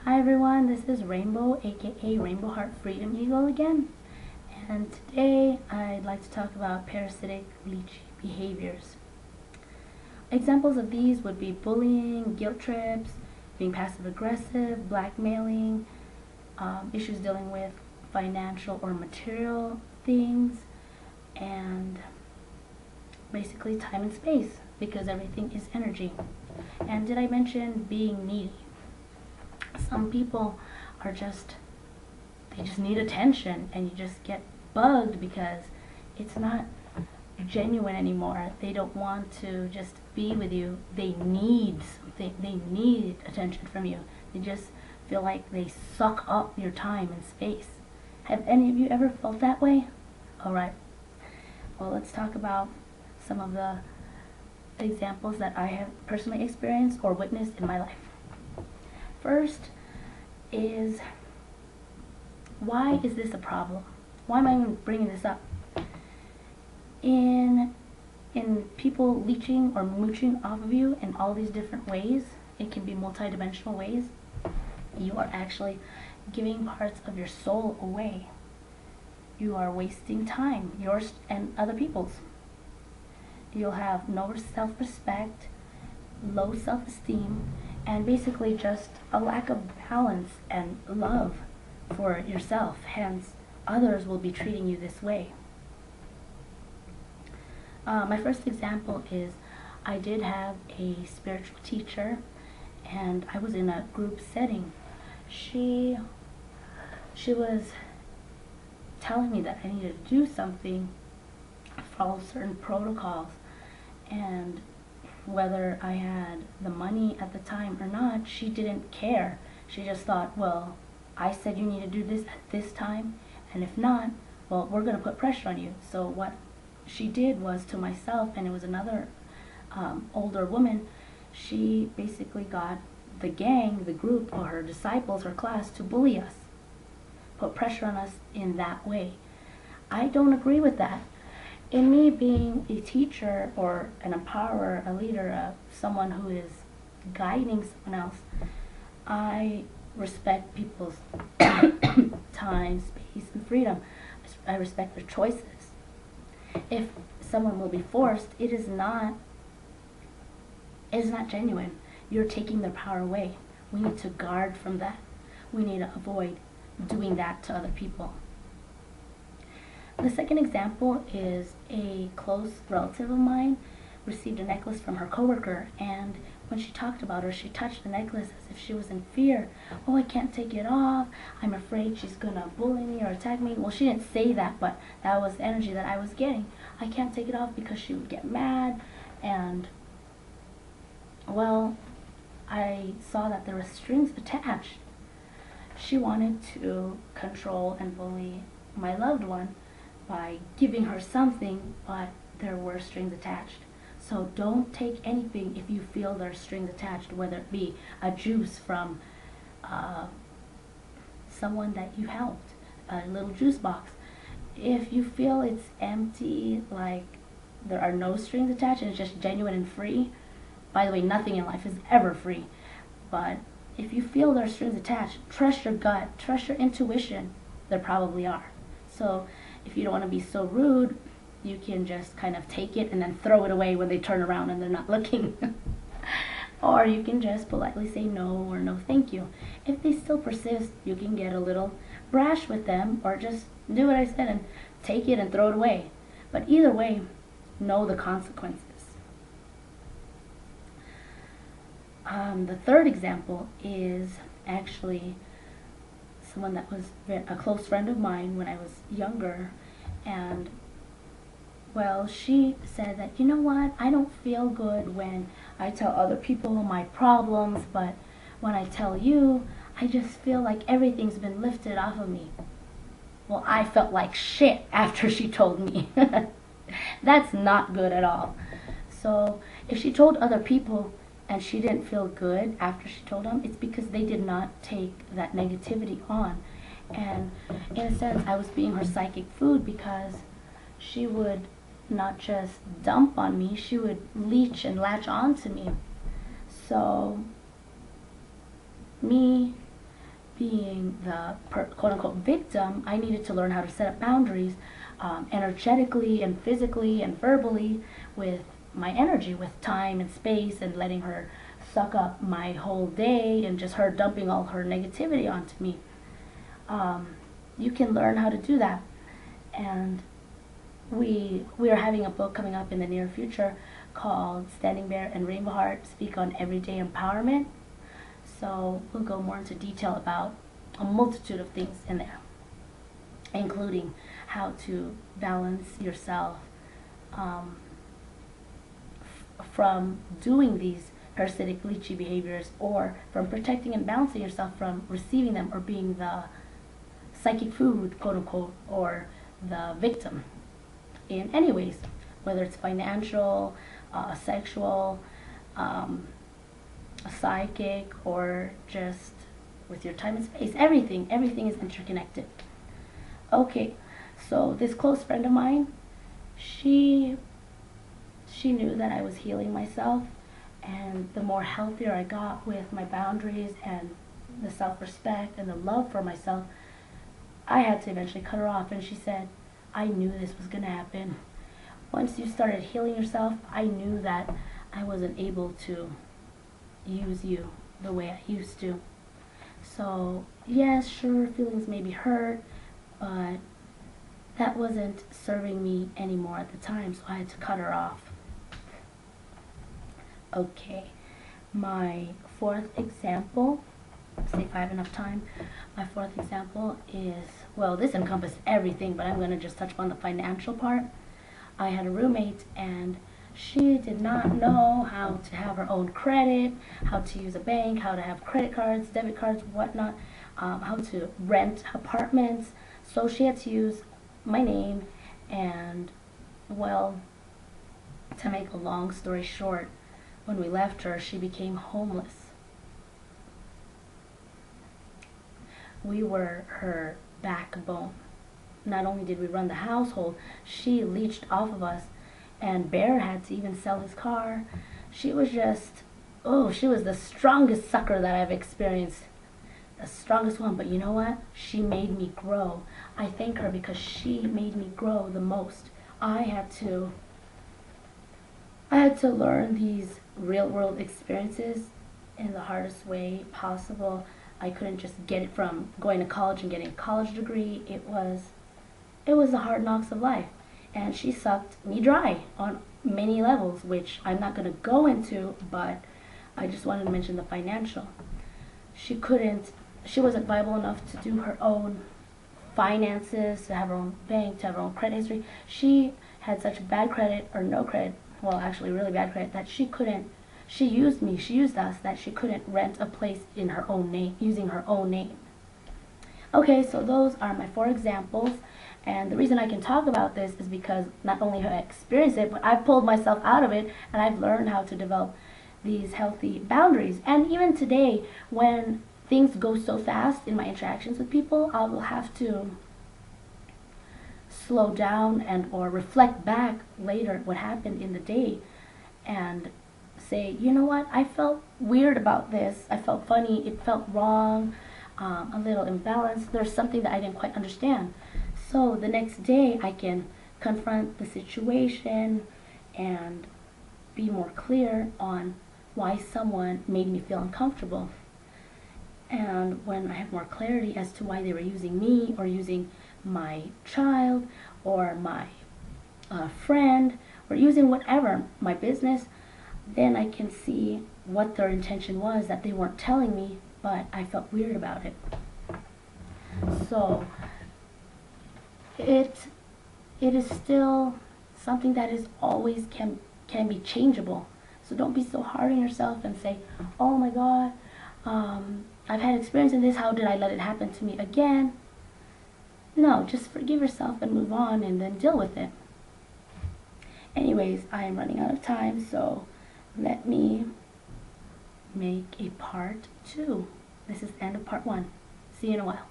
Hi everyone, this is Rainbow, aka Rainbow Heart Freedom Eagle again. And today I'd like to talk about parasitic leech behaviors. Examples of these would be bullying, guilt trips, being passive aggressive, blackmailing, issues dealing with financial or material things, and basically time and space, because everything is energy. And did I mention being needy? Some people are they just need attention, and you just get bugged because it's not genuine anymore. They don't want to just be with you. They need something. They need attention from you. They just feel like they suck up your time and space. Have any of you ever felt that way? Alright. Well, let's talk about some of the examples that I have personally experienced or witnessed in my life. First is, why is this a problem? Why am I even bringing this up? In people leeching or mooching off of you in all these different ways, it can be multidimensional ways, you are actually giving parts of your soul away. You are wasting time, yours and other people's. You'll have no self-respect, low self-esteem, and basically just a lack of balance and love for yourself. Hence, others will be treating you this way. My first example is, I did have a spiritual teacher, and I was in a group setting. She was telling me that I needed to do something, follow certain protocols, and whether I had the money at the time or not, she didn't care. She just thought, well, I said you need to do this at this time, and if not, well, we're going to put pressure on you. So what she did was, to myself, and it was another older woman, she basically got the gang, the group, or her disciples, her class, to bully us, put pressure on us in that way. I don't agree with that. In me being a teacher or an empowerer, a leader, someone who is guiding someone else, I respect people's time, space, and freedom. I respect their choices. If someone will be forced, it is not genuine. You're taking their power away. We need to guard from that. We need to avoid doing that to other people. The second example is, a close relative of mine received a necklace from her coworker, and when she talked about her, she touched the necklace as if she was in fear. Oh, I can't take it off. I'm afraid she's gonna bully me or attack me. Well, she didn't say that, but that was the energy that I was getting. I can't take it off because she would get mad, and well, I saw that there were strings attached. She wanted to control and bully my loved one by giving her something, but there were strings attached. So don't take anything if you feel there are strings attached, whether it be a juice from someone that you helped, a little juice box. If you feel it's empty, like there are no strings attached and it's just genuine and free, by the way, nothing in life is ever free, but if you feel there are strings attached, trust your gut, trust your intuition. There probably are. So if you don't want to be so rude, you can just kind of take it and then throw it away when they turn around and they're not looking. Or you can just politely say no or no thank you. If they still persist, you can get a little brash with them, or just do what I said and take it and throw it away. But either way, know the consequences. The third example is actually someone that was a close friend of mine when I was younger, and well, she said that, you know what, I don't feel good when I tell other people my problems, but when I tell you, I just feel like everything's been lifted off of me. Well, I felt like shit after she told me. That's not good at all. So if she told other people and she didn't feel good after she told them, it's because they did not take that negativity on. And in a sense, I was being her psychic food, because she would not just dump on me, she would leech and latch on to me. So me being the quote-unquote victim, I needed to learn how to set up boundaries energetically and physically and verbally with my energy, with time and space, and letting her suck up my whole day and just her dumping all her negativity onto me. You can learn how to do that. And we are having a book coming up in the near future called Standing Bear and Rainbow Heart Speak on Everyday Empowerment. So we'll go more into detail about a multitude of things in there, including how to balance yourself from doing these parasitic leechy behaviors, or from protecting and balancing yourself from receiving them, or being the psychic food, quote unquote, or the victim in any ways, whether it's financial, sexual, psychic, or just with your time and space. Everything is interconnected. Okay, so this close friend of mine, she knew that I was healing myself, and the more healthier I got with my boundaries and the self-respect and the love for myself, I had to eventually cut her off. And she said, I knew this was going to happen. Once you started healing yourself, I knew that I wasn't able to use you the way I used to. So yes, sure, feelings may be hurt, but that wasn't serving me anymore at the time, so I had to cut her off. Okay, my fourth example, see if I have enough time. My fourth example is, well, this encompasses everything, but I'm going to just touch upon the financial part. I had a roommate, and she did not know how to have her own credit, how to use a bank, how to have credit cards, debit cards, whatnot, how to rent apartments. So she had to use my name, and, well, to make a long story short, when we left her, she became homeless. We were her backbone. Not only did we run the household, she leached off of us, and Bear had to even sell his car. She was just, oh, she was the strongest sucker that I've experienced. The strongest one. But you know what? She made me grow. I thank her because she made me grow the most. I had to learn these real world experiences in the hardest way possible. I couldn't just get it from going to college and getting a college degree. It was the hard knocks of life. And she sucked me dry on many levels, which I'm not going to go into, but I just wanted to mention the financial. She wasn't viable enough to do her own finances, to have her own bank, to have her own credit history. She had such bad credit, or no credit, well, actually really bad credit, that she used us, that she couldn't rent a place in her own name, using her own name. Okay, so those are my 4 examples. And the reason I can talk about this is because not only have I experienced it, but I've pulled myself out of it, and I've learned how to develop these healthy boundaries. And even today, when things go so fast in my interactions with people, I will have to slow down and or reflect back later what happened in the day and say, you know what, I felt weird about this. I felt funny. It felt wrong, a little imbalanced. There's something that I didn't quite understand. So the next day I can confront the situation and be more clear on why someone made me feel uncomfortable. And when I have more clarity as to why they were using me, or using my child, or my friend, or using whatever, my business, then I can see what their intention was that they weren't telling me, but I felt weird about it. So it is still something that is always can be changeable. So don't be so hard on yourself and say, oh my God, I've had experience in this, how did I let it happen to me again? No, just forgive yourself and move on, and then deal with it. Anyways, I am running out of time, so let me make a part 2. This is the end of part 1. See you in a while.